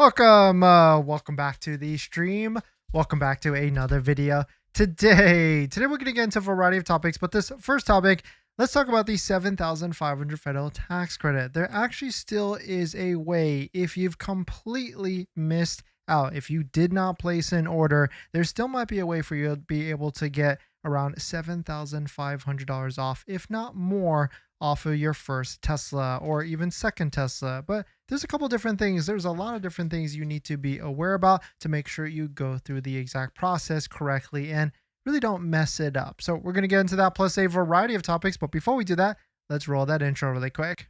Welcome back to the stream. Welcome back to another video. Today we're going to get into a variety of topics, but this first topic, let's talk about the $7,500 federal tax credit. There actually still is a way if you've completely missed out. If you did not place an order, there still might be a way for you to be able to get around $7,500 off, if not more, off of your first Tesla or even second Tesla. But there's a couple different things. There's a lot of different things you need to be aware about to make sure you go through the exact process correctly and really don't mess it up. So we're going to get into that plus a variety of topics. But before we do that, let's roll that intro really quick.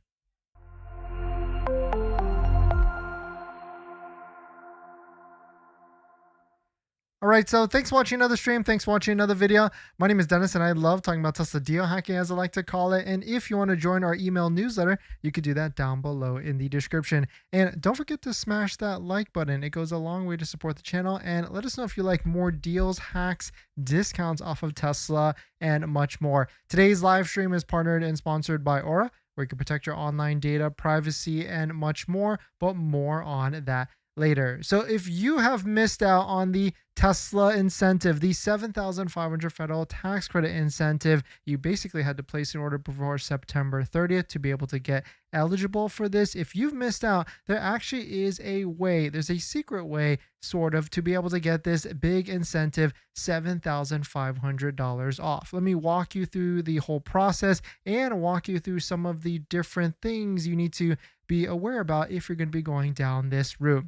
All right, so thanks for watching another stream. Thanks for watching another video. My name is Dennis, and I love talking about Tesla deal hacking, as I like to call it. And if you want to join our email newsletter, you could do that down below in the description. And don't forget to smash that like button. It goes a long way to support the channel. And let us know if you like more deals, hacks, discounts off of Tesla, and much more. Today's live stream is partnered and sponsored by Aura, where you can protect your online data, privacy, and much more, but more on that later. So if you have missed out on the Tesla incentive, the $7,500 federal tax credit incentive, you basically had to place an order before September 30th to be able to get eligible for this. If you've missed out, there actually is a way, there's a secret way sort of to be able to get this big incentive, $7,500 off. Let me walk you through the whole process and walk you through some of the different things you need to be aware about if you're going to be going down this route.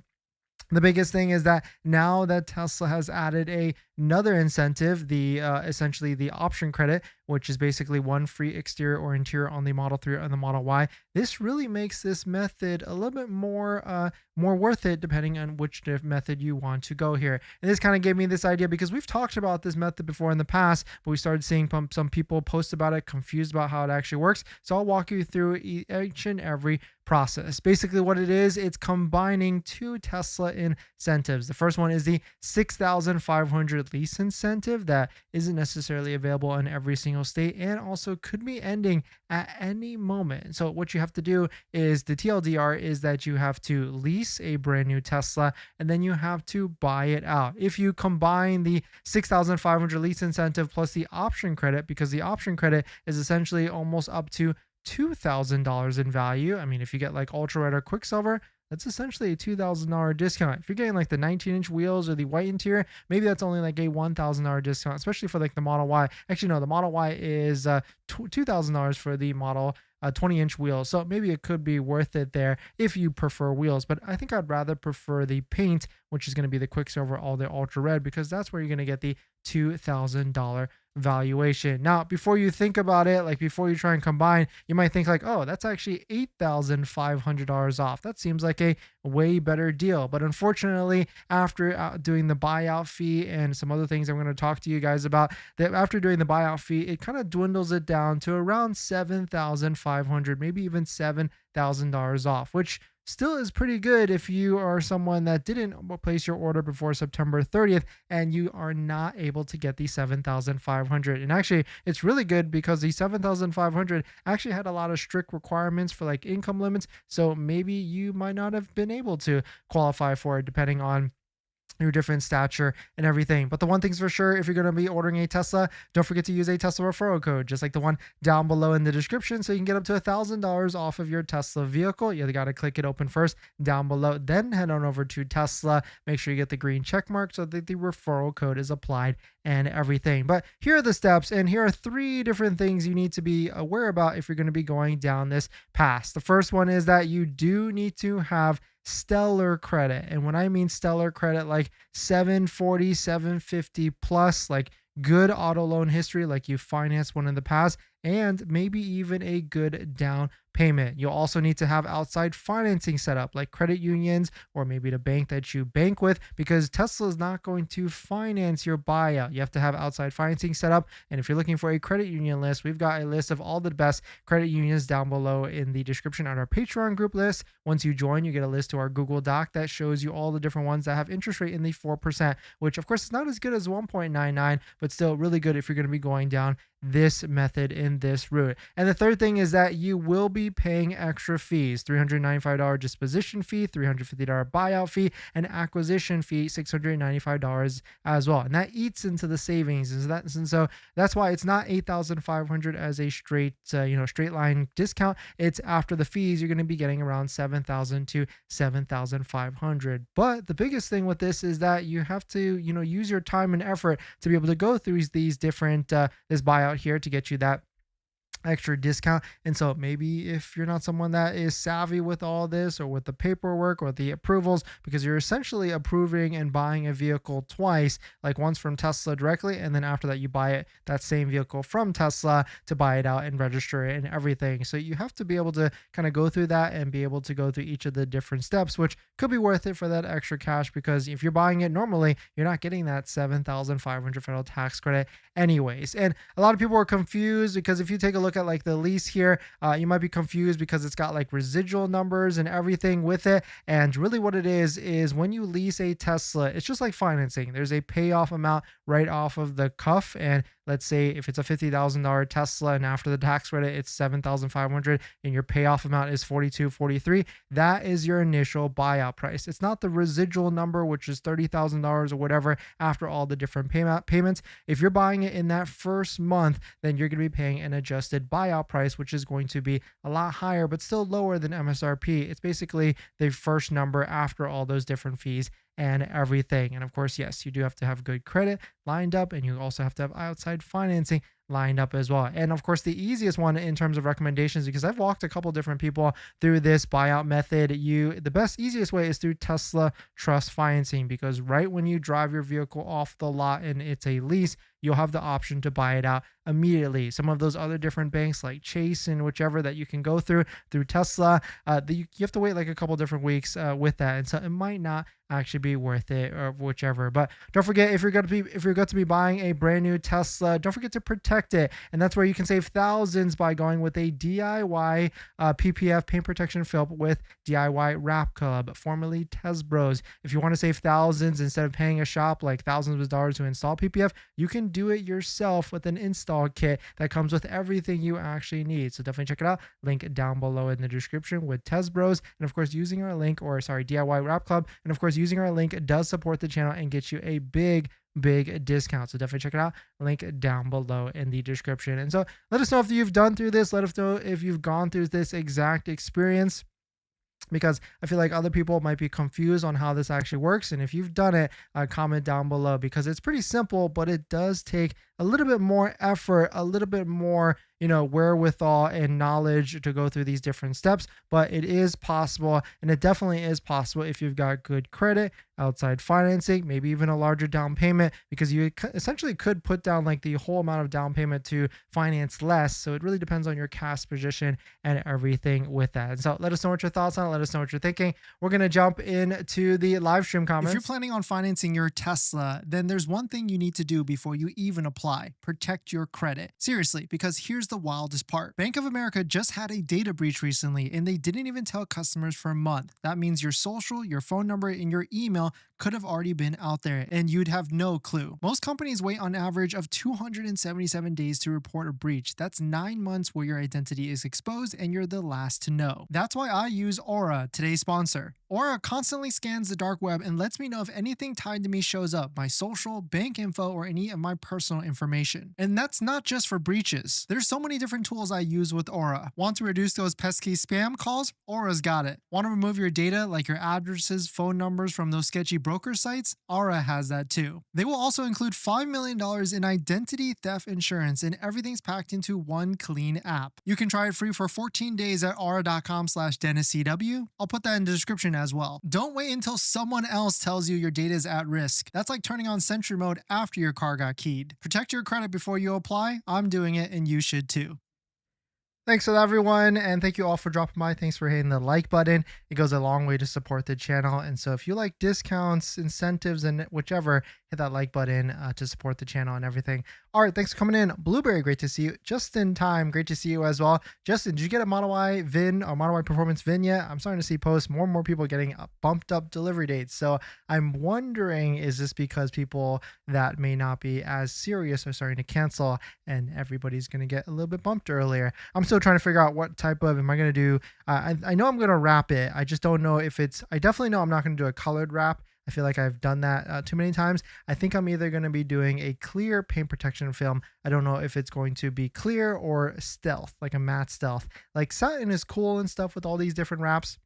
The biggest thing is that now that Tesla has added another incentive, the essentially the option credit, which is basically one free exterior or interior on the Model 3 or the Model Y. This really makes this method a little bit more worth it, depending on which method you want to go here. And this kind of gave me this idea because we've talked about this method before in the past, but we started seeing some people post about it, confused about how it actually works. So I'll walk you through each and every process. Basically what it is, it's combining two Tesla incentives. The first one is the $6,500 lease incentive that isn't necessarily available in every single state and also could be ending at any moment. So what you have to do is, the TLDR is that you have to lease a brand new Tesla and then you have to buy it out. If you combine the $6,500 lease incentive plus the option credit, because the option credit is essentially almost up to $2,000 in value. I mean, if you get like Ultra Red or Quicksilver, that's essentially a $2,000 discount. If you're getting like the 19-inch wheels or the white interior, maybe that's only like a $1,000 discount, especially for like the Model Y. Actually, no, the Model Y is $2,000 for the Model 20-inch wheels. So maybe it could be worth it there if you prefer wheels. But I think I'd rather prefer the paint, which is going to be the Quicksilver or the Ultra Red, because that's where you're going to get the $2,000 valuation. Now, before you think about it, like before you try and combine, you might think like, oh, that's actually $8,500 off. That seems like a way better deal. But unfortunately, after doing the buyout fee and some other things I'm going to talk to you guys about, that after doing the buyout fee, it kind of dwindles it down to around $7,500, maybe even $7,000 off, which still is pretty good if you are someone that didn't place your order before September 30th and you are not able to get the $7,500. And actually, it's really good because the $7,500 actually had a lot of strict requirements for like income limits. So maybe you might not have been able to qualify for it depending on your different stature and everything. But the one thing's for sure, if you're going to be ordering a Tesla, don't forget to use a Tesla referral code, just like the one down below in the description, so you can get up to $1,000 off of your Tesla vehicle. You got to click it open first down below, then head on over to Tesla. Make sure you get the green check mark so that the referral code is applied and everything. But here are the steps, and here are 3 different things you need to be aware about if you're going to be going down this path. The first one is that you do need to have stellar credit. And when I mean stellar credit, like 740, 750 plus, like good auto loan history, like you financed one in the past, and maybe even a good down payment. You'll also need to have outside financing set up, like credit unions or maybe the bank that you bank with, because Tesla is not going to finance your buyout. You have to have outside financing set up. And if you're looking for a credit union list, we've got a list of all the best credit unions down below in the description on our Patreon group list. Once you join, you get a list to our Google Doc that shows you all the different ones that have interest rate in the 4%, which of course is not as good as 1.99, but still really good if you're going to be going down this method in this route. And the third thing is that you will be paying extra fees: $395 disposition fee, $350 buyout fee, and acquisition fee, $695 as well. And that eats into the savings. And so that's why it's not 8,500 as a straight line discount. It's after the fees, you're going to be getting around 7,000 to 7,500. But the biggest thing with this is that you have to, use your time and effort to be able to go through these different this buyout here to get you that extra discount. And so maybe if you're not someone that is savvy with all this, or with the paperwork or the approvals, because you're essentially approving and buying a vehicle twice, like once from Tesla directly, and then after that you buy that same vehicle from Tesla to buy it out and register it and everything. So you have to be able to kind of go through that and be able to go through each of the different steps, which could be worth it for that extra cash, because if you're buying it normally, you're not getting that 7,500 federal tax credit anyways. And a lot of people are confused, because if you take a look at like the lease here, you might be confused because it's got like residual numbers and everything with it. And really what it is when you lease a Tesla, it's just like financing. There's a payoff amount right off of the cuff. And let's say if it's a $50,000 Tesla and after the tax credit it's 7,500 and your payoff amount is 4243, that is your initial buyout price. It's not the residual number, which is $30,000 or whatever after all the different payments. If you're buying it in that first month, then you're going to be paying an adjusted buyout price, which is going to be a lot higher but still lower than MSRP. It's basically the first number after all those different fees and everything. And of course, yes, you do have to have good credit lined up, and you also have to have outside financing lined up as well. And of course, the easiest one in terms of recommendations, because I've walked a couple different people through this buyout method, the easiest way is through Tesla Trust Financing, because right when you drive your vehicle off the lot and it's a lease, you'll have the option to buy it out immediately. Some of those other different banks like Chase and whichever that you can go through Tesla, you have to wait like a couple different weeks with that. And so it might not actually be worth it, or whichever. But don't forget, if you're going to be buying a brand new Tesla, don't forget to protect it. And that's where you can save thousands by going with a DIY PPF paint protection film with DIY Wrap Club, formerly Tesbros. If you want to save thousands instead of paying a shop like thousands of dollars to install PPF, you can do it yourself with an install kit that comes with everything you actually need. So definitely check it out. Link down below in the description with Tesbros. And of course, using our link, DIY Wrap Club, and of course, using our link does support the channel and get you a big discount. So definitely check it out. Link down below in the description. And so let us know if you've done through this. Let us know if you've gone through this exact experience, because I feel like other people might be confused on how this actually works. And if you've done it, comment down below, because it's pretty simple, but it does take a little bit more effort, a little bit more, wherewithal and knowledge to go through these different steps. But it is possible, and it definitely is possible if you've got good credit, outside financing, maybe even a larger down payment, because you essentially could put down like the whole amount of down payment to finance less. So it really depends on your cash position and everything with that. And so let us know what your thoughts on it. Let us know what you're thinking. We're going to jump into the live stream comments. If you're planning on financing your Tesla, then there's one thing you need to do before you even apply: protect your credit. Seriously, because here's the wildest part. Bank of America just had a data breach recently, and they didn't even tell customers for a month. That means your social, your phone number, and your email could have already been out there, and you'd have no clue. Most companies wait on average of 277 days to report a breach. That's 9 months where your identity is exposed and you're the last to know. That's why I use Aura, today's sponsor. Aura constantly scans the dark web and lets me know if anything tied to me shows up: my social, bank info, or any of my personal information. And that's not just for breaches. There's so many different tools I use with Aura. Want to reduce those pesky spam calls? Aura's got it. Want to remove your data, like your addresses, phone numbers, from those sketchy broker sites? Aura has that too. They will also include $5 million in identity theft insurance, and everything's packed into one clean app. You can try it free for 14 days at aura.com/DennisCW. I'll put that in the description as well. Don't wait until someone else tells you your data is at risk. That's like turning on Sentry mode after your car got keyed. Protect your credit before you apply. I'm doing it, and you should too. Thanks to everyone, and thank you all for dropping by. Thanks for hitting the like button. It goes a long way to support the channel. And so if you like discounts, incentives, and whichever, hit that like button to support the channel and everything. All right, thanks for coming in. Blueberry, great to see you. Just in time, great to see you as well. Justin, did you get a Model Y VIN or Model Y Performance VIN yet? I'm starting to see posts, more and more people getting bumped up delivery dates. So I'm wondering, is this because people that may not be as serious are starting to cancel and everybody's going to get a little bit bumped earlier? I'm still trying to figure out what type of, am I going to do, I know I'm going to wrap it. I just don't know if it's, I definitely know I'm not going to do a colored wrap. I feel like I've done that too many times. I think I'm either going to be doing a clear paint protection film. I don't know if it's going to be clear or stealth, like a matte stealth. Like satin is cool and stuff with all these different wraps.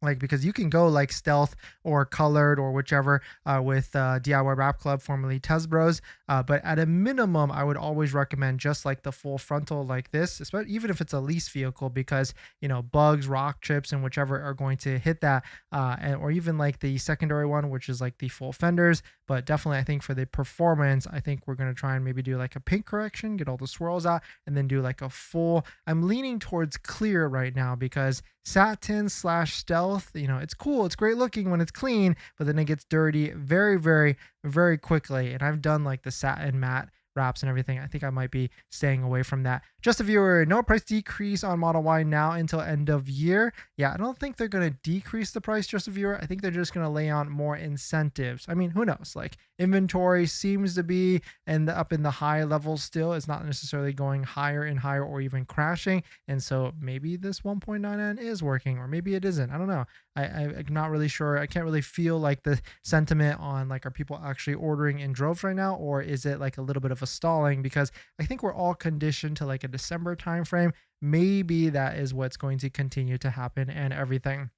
Like, because you can go like stealth or colored or whichever with DIY Wrap Club, formerly Tez Bros. But at a minimum, I would always recommend just like the full frontal like this, especially even if it's a lease vehicle, because, you know, bugs, rock chips, and whichever are going to hit that, or even like the secondary one, which is like the full fenders. But definitely, I think for the performance, I think we're going to try and maybe do like a paint correction, get all the swirls out, and then do like a full, I'm leaning towards clear right now because satin / stealth, you know, it's cool, it's great looking when it's clean, but then it gets dirty very, very, very quickly. And I've done like the satin matte wraps and everything. I think I might be staying away from that. Just a viewer, no price decrease on Model Y now until end of year. Yeah, I don't think they're going to decrease the price, just a viewer. I think they're just going to lay on more incentives. I mean, who knows? Like, inventory seems to be up in the high levels still. It's not necessarily going higher and higher or even crashing. And so maybe this 1.99 is working, or maybe it isn't. I don't know. I'm not really sure. I can't really feel like the sentiment on like, are people actually ordering in droves right now, or is it like a little bit of a stalling? Because I think we're all conditioned to like a December timeframe. Maybe that is what's going to continue to happen and everything.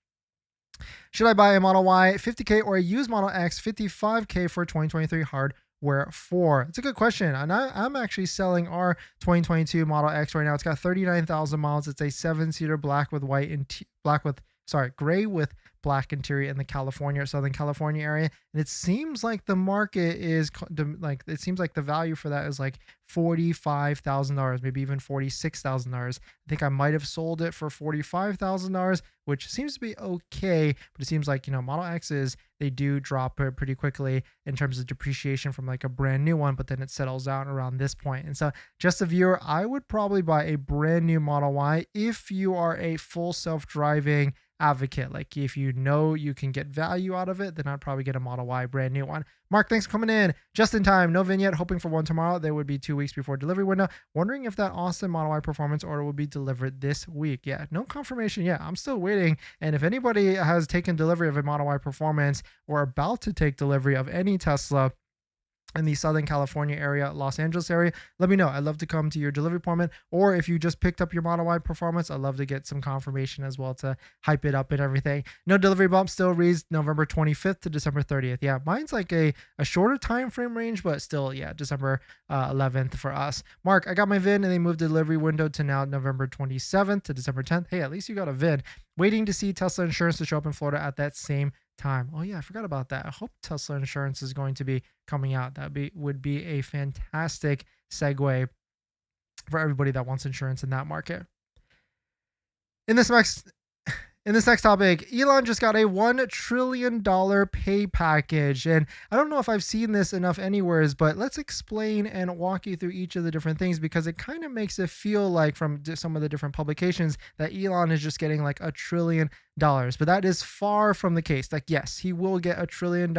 Should I buy a Model Y 50K or a used Model X 55K for 2023 hardware 4? It's a good question. And I'm actually selling our 2022 Model X right now. It's got 39,000 miles. It's a 7-seater black with white and gray with black interior in the Southern California area. And it seems like the market is like, it seems like the value for that is like $45,000, maybe even $46,000. I think I might have sold it for $45,000, which seems to be okay. But it seems like, you know, Model X's, they do drop pretty quickly in terms of depreciation from like a brand new one, but then it settles out around this point. And so just a viewer, I would probably buy a brand new Model Y if you are a full self-driving advocate. Like, if you know you can get value out of it, then I'd probably get a Model Y brand new one. Mark, thanks for coming in. Just in time, no vignette, hoping for one tomorrow. There would be 2 weeks before delivery window. Wondering if that Austin Model Y Performance order will be delivered this week. Yeah, no confirmation yet. I'm still waiting. And if anybody has taken delivery of a Model Y Performance or about to take delivery of any Tesla in the Southern California area, Los Angeles area, let me know. I'd love to come to your delivery appointment. Or if you just picked up your Model Y Performance, I'd love to get some confirmation as well to hype it up and everything. No delivery bump, still reads November 25th to December 30th. Yeah, mine's like a shorter time frame range, but still, yeah, December 11th for us. Mark, I got my VIN and they moved the delivery window to now November 27th to December 10th. Hey, at least you got a VIN. Waiting to see Tesla insurance to show up in Florida at that same time. Oh yeah, I forgot about that. I hope Tesla insurance is going to be coming out. Would be a fantastic segue for everybody that wants insurance in that market. In this next topic, Elon just got a $1 trillion pay package. And I don't know if I've seen this enough anywheres, but let's explain and walk you through each of the different things, because it kind of makes it feel like from some of the different publications that Elon is just getting like $1 trillion. But that is far from the case. Like, yes, he will get $1 trillion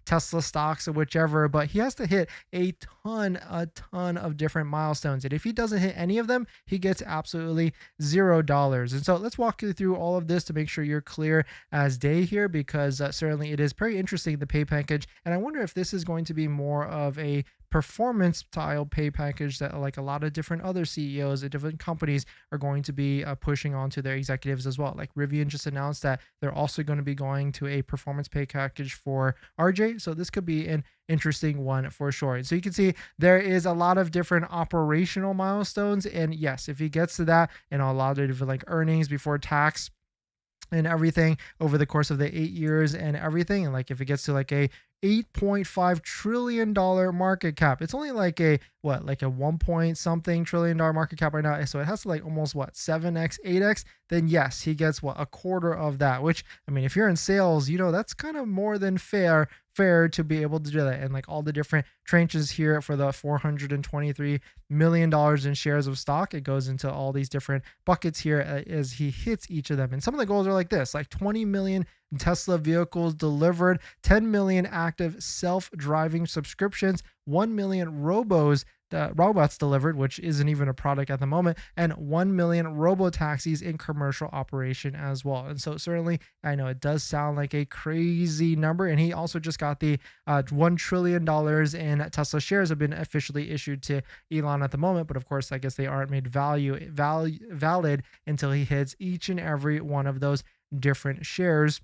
Tesla stocks or whichever, but he has to hit a ton of different milestones. And if he doesn't hit any of them, he gets absolutely $0. And so let's walk you through all of this to make sure you're clear as day here, because certainly it is very interesting, the pay package. And I wonder if this is going to be more of a performance style pay package that like a lot of different other CEOs at different companies are going to be pushing onto their executives as well. Like Rivian just announced that they're also going to be going to a performance pay package for RJ. So this could be an interesting one for sure. So you can see there is a lot of different operational milestones. And yes, if he gets to that and a lot of different like earnings before tax, and everything over the course of the 8 years and everything. And like if it gets to like a $8.5 trillion market cap, it's only like a what, like a 1 point something trillion dollar market cap right now. So it has to like almost what, 7x, 8x. Then yes, he gets what, a quarter of that, which I mean, if you're in sales, you know, that's kind of more than fair to be able to do that. And like all the different tranches here for the $423 million in shares of stock, it goes into all these different buckets here as he hits each of them. And some of the goals are like this, like 20 million Tesla vehicles delivered, 10 million active self-driving subscriptions, 1 million robots delivered, which isn't even a product at the moment, and 1 million robo-taxis in commercial operation as well. And so certainly, I know it does sound like a crazy number. And he also just got the $1 trillion in Tesla shares have been officially issued to Elon at the moment. But of course, I guess they aren't made valid until he hits each and every one of those different shares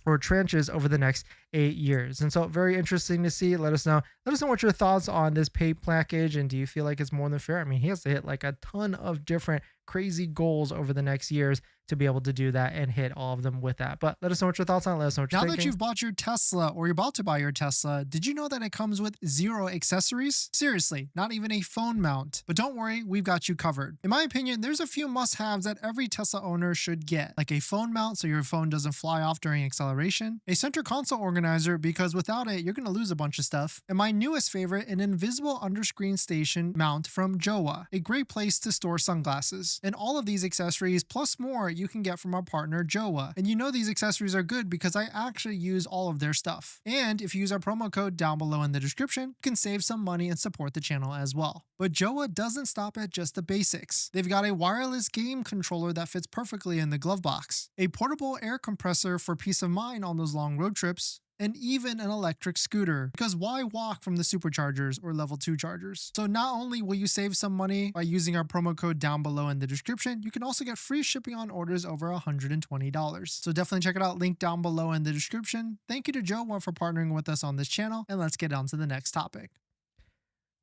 or tranches over the next 8 years. And so very interesting to see. Let us know what your thoughts on this pay package, and do you feel like it's more than fair? I mean, he has to hit like a ton of different crazy goals over the next years to be able to do that and hit all of them with that. But let us know what your thoughts on it. Let us know what you're thinking. Now that you've bought your Tesla or you're about to buy your Tesla, did you know that it comes with 0 accessories? Seriously, not even a phone mount. But don't worry, we've got you covered. In my opinion, there's a few must-haves that every Tesla owner should get, like a phone mount so your phone doesn't fly off during acceleration, a center console organizer because without it, you're going to lose a bunch of stuff, and my newest favorite, an invisible underscreen station mount from Jowa, a great place to store sunglasses. And all of these accessories plus more you can get from our partner Jowa. And you know these accessories are good because I actually use all of their stuff. And if you use our promo code down below in the description, you can save some money and support the channel as well. But Jowa doesn't stop at just the basics. They've got a wireless game controller that fits perfectly in the glove box, a portable air compressor for peace of mind on those long road trips, and even an electric scooter, because why walk from the superchargers or level 2 chargers? So not only will you save some money by using our promo code down below in the description, you can also get free shipping on orders over $120. So definitely check it out, link down below in the description. Thank you to Jowa for partnering with us on this channel, and let's get on to the next topic.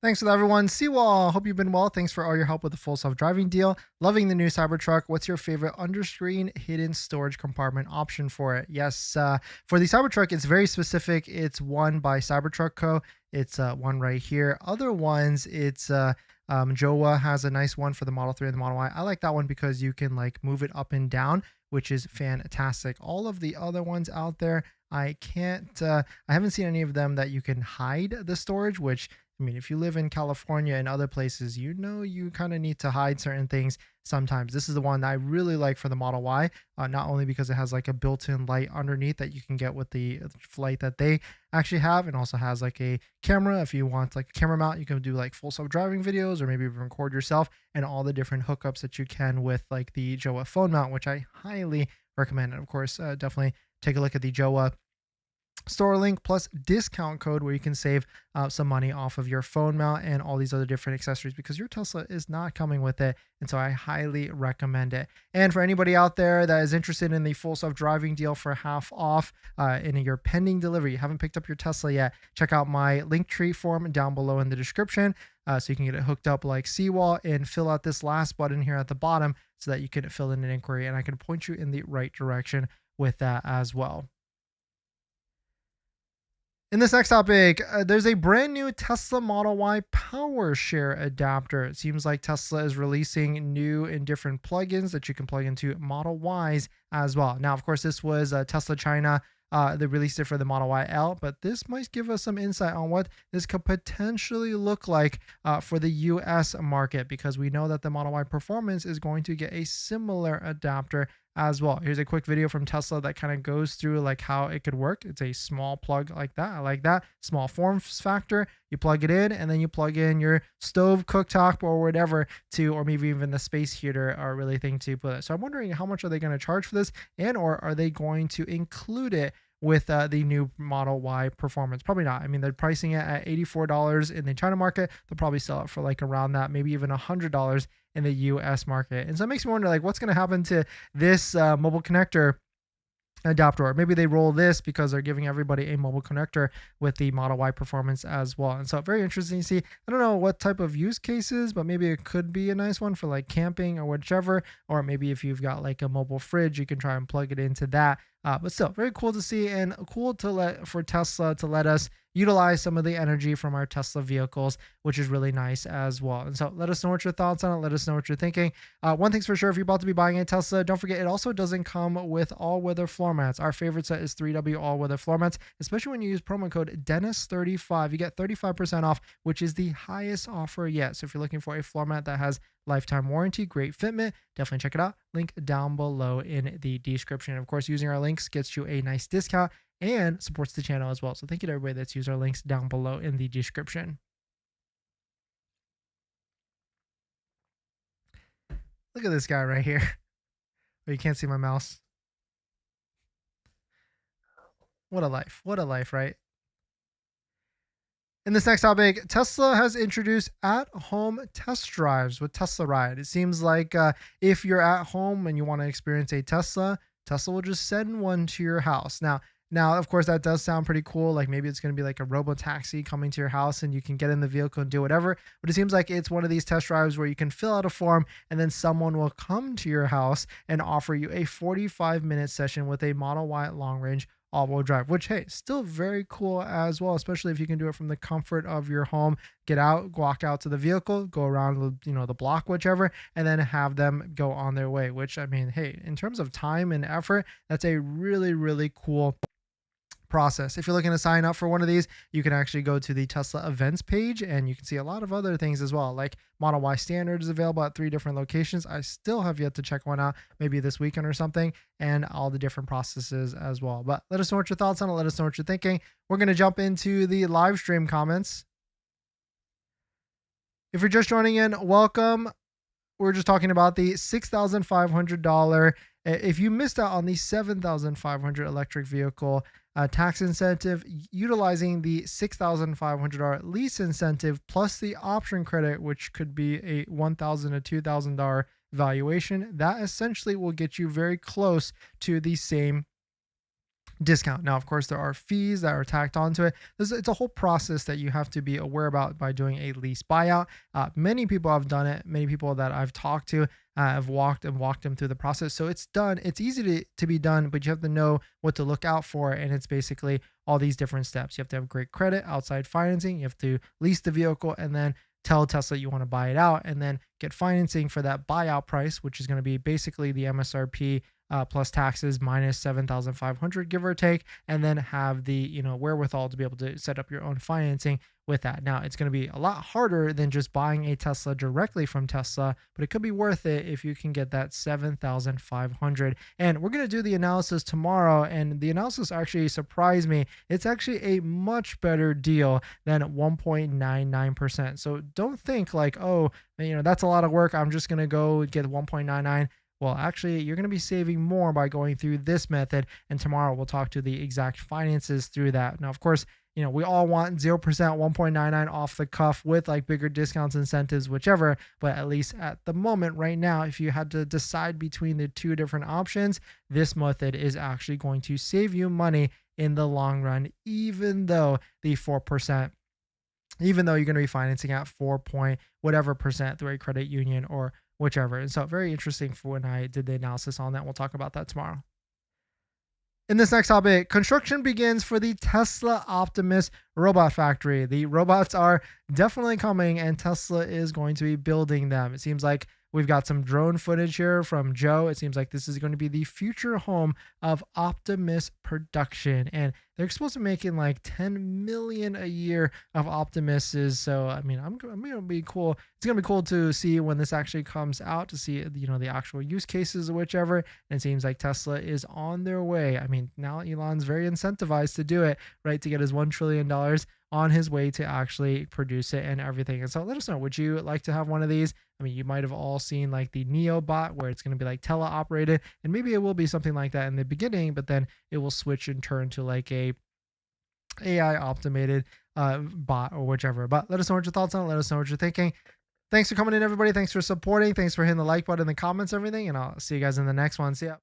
Thanks for that, everyone. Seawall, hope you've been well. Thanks for all your help with the full self-driving deal. Loving the new Cybertruck. What's your favorite underscreen hidden storage compartment option for it? Yes, for the Cybertruck, it's very specific. It's one by Cybertruck Co. It's one right here. Other ones, it's Jowa has a nice one for the Model 3 and the Model Y. I like that one because you can like move it up and down, which is fantastic. All of the other ones out there, I haven't seen any of them that you can hide the storage, which I mean, if you live in California and other places, you know you kind of need to hide certain things sometimes. This is the one that I really like for the Model Y, not only because it has like a built-in light underneath that you can get with the light that they actually have, and also has like a camera. If you want like a camera mount, you can do like full self-driving videos or maybe even record yourself, and all the different hookups that you can with like the Jowa phone mount, which I highly recommend. And of course, definitely take a look at the Jowa store link plus discount code where you can save some money off of your phone mount and all these other different accessories, because your Tesla is not coming with it. And so I highly recommend it. And for anybody out there that is interested in the full self-driving deal for half off in your pending delivery, you haven't picked up your Tesla yet, check out my Linktree form down below in the description so you can get it hooked up like Seawall, and fill out this last button here at the bottom so that you can fill in an inquiry, and I can point you in the right direction with that as well. In this next topic, there's a brand new Tesla Model Y power share adapter. It seems like Tesla is releasing new and different plugins that you can plug into Model Ys as well. Now, of course, this was Tesla China. They released it for the Model YL, but this might give us some insight on what this could potentially look like for the US market, because we know that the Model Y Performance is going to get a similar adapter as well. Here's a quick video from Tesla that kind of goes through like how it could work. It's a small plug like that. I like that. Small form factor. You plug it in, and then you plug in your stove, cooktop, or whatever or maybe even the space heater or really thing to put it. So I'm wondering how much are they going to charge for this, and or are they going to include it with the new Model Y Performance? Probably not. I mean, they're pricing it at $84 in the China market. They'll probably sell it for like around that, maybe even $100 in the US market. And so it makes me wonder, like, what's going to happen to this mobile connector adapter, or maybe they roll this because they're giving everybody a mobile connector with the Model Y performance as well. And so very interesting to see. I don't know what type of use cases, but maybe it could be a nice one for like camping or whichever, or maybe if you've got like a mobile fridge, you can try and plug it into that. But still very cool to see, and cool to for Tesla to let us utilize some of the energy from our Tesla vehicles, which is really nice as well. And so let us know what your thoughts on it. Let us know what you're thinking. One thing's for sure, if you're about to be buying a Tesla, don't forget it also doesn't come with all-weather floor mats. Our favorite set is 3W all-weather floor mats, especially when you use promo code Dennis35. You get 35% off, which is the highest offer yet. So if you're looking for a floor mat that has lifetime warranty, great fitment, definitely check it out. Link down below in the description. Of course, using our links gets you a nice discount and supports the channel as well. So thank you to everybody that's used our links down below in the description. Look at this guy right here. Oh, you can't see my mouse. What a life. What a life, right? In this next topic, Tesla has introduced at-home test drives with Tesla Ride. It seems like if you're at home and you want to experience a Tesla, Tesla will just send one to your house. Now, of course, that does sound pretty cool. Like maybe it's going to be like a robo-taxi coming to your house and you can get in the vehicle and do whatever. But it seems like it's one of these test drives where you can fill out a form and then someone will come to your house and offer you a 45-minute session with a Model Y long range all-wheel drive, which, hey, still very cool as well, especially if you can do it from the comfort of your home. Get out, walk out to the vehicle, go around, the block, whichever, and then have them go on their way, which, I mean, hey, in terms of time and effort, that's a really, really cool process. If you're looking to sign up for one of these, you can actually go to the Tesla events page and you can see a lot of other things as well. Like Model Y Standard is available at 3 different locations. I still have yet to check one out, maybe this weekend or something, and all the different processes as well. But let us know what your thoughts on it. Let us know what you're thinking. We're going to jump into the live stream comments. If you're just joining in, welcome. We're just talking about the $6,500. If you missed out on the $7,500 electric vehicle tax incentive, utilizing the $6,500 lease incentive plus the option credit, which could be a $1,000 to $2,000 valuation, that essentially will get you very close to the same discount. Now, of course, there are fees that are tacked onto it. It's a whole process that you have to be aware about by doing a lease buyout. Many people have done it. Many people that I've talked to have walked them through the process. So it's done. It's easy to be done, but you have to know what to look out for. And it's basically all these different steps. You have to have great credit, outside financing. You have to lease the vehicle and then tell Tesla you want to buy it out, and then get financing for that buyout price, which is going to be basically the MSRP plus taxes minus 7,500, give or take, and then have the wherewithal to be able to set up your own financing with that. Now, it's going to be a lot harder than just buying a Tesla directly from Tesla, but it could be worth it if you can get that 7,500. And we're going to do the analysis tomorrow, and the analysis actually surprised me. It's actually a much better deal than 1.99%. So don't think like, oh, that's a lot of work, I'm just going to go get 1.99. Well, actually, you're going to be saving more by going through this method. And tomorrow we'll talk to the exact finances through that. Now, of course, we all want 0%, 1.99 off the cuff with like bigger discounts, incentives, whichever. But at least at the moment right now, if you had to decide between the two different options, this method is actually going to save you money in the long run, even though the 4%, even though you're going to be financing at 4 point whatever percent through a credit union or whichever. And so very interesting for when I did the analysis on that. We'll talk about that tomorrow. In this next topic, construction begins for the Tesla Optimus robot factory. The robots are definitely coming and Tesla is going to be building them. It seems like we've got some drone footage here from Joe. It seems like this is going to be the future home of Optimus production. And they're supposed to be making like 10 million a year of Optimuses. So, I mean, I'm going to be cool. It's going to be cool to see when this actually comes out, to see, the actual use cases or whichever. And it seems like Tesla is on their way. I mean, now Elon's very incentivized to do it, right? To get his $1 trillion on his way to actually produce it and everything. And so let us know, would you like to have one of these? I mean, you might have all seen like the Neo bot where it's going to be like teleoperated, and maybe it will be something like that in the beginning, but then it will switch and turn to like a AI optimated bot or whichever. But let us know what your thoughts on it. Let us know what you're thinking. Thanks for coming in, everybody. Thanks for supporting. Thanks for hitting the like button in the comments, everything. And I'll see you guys in the next one. See ya.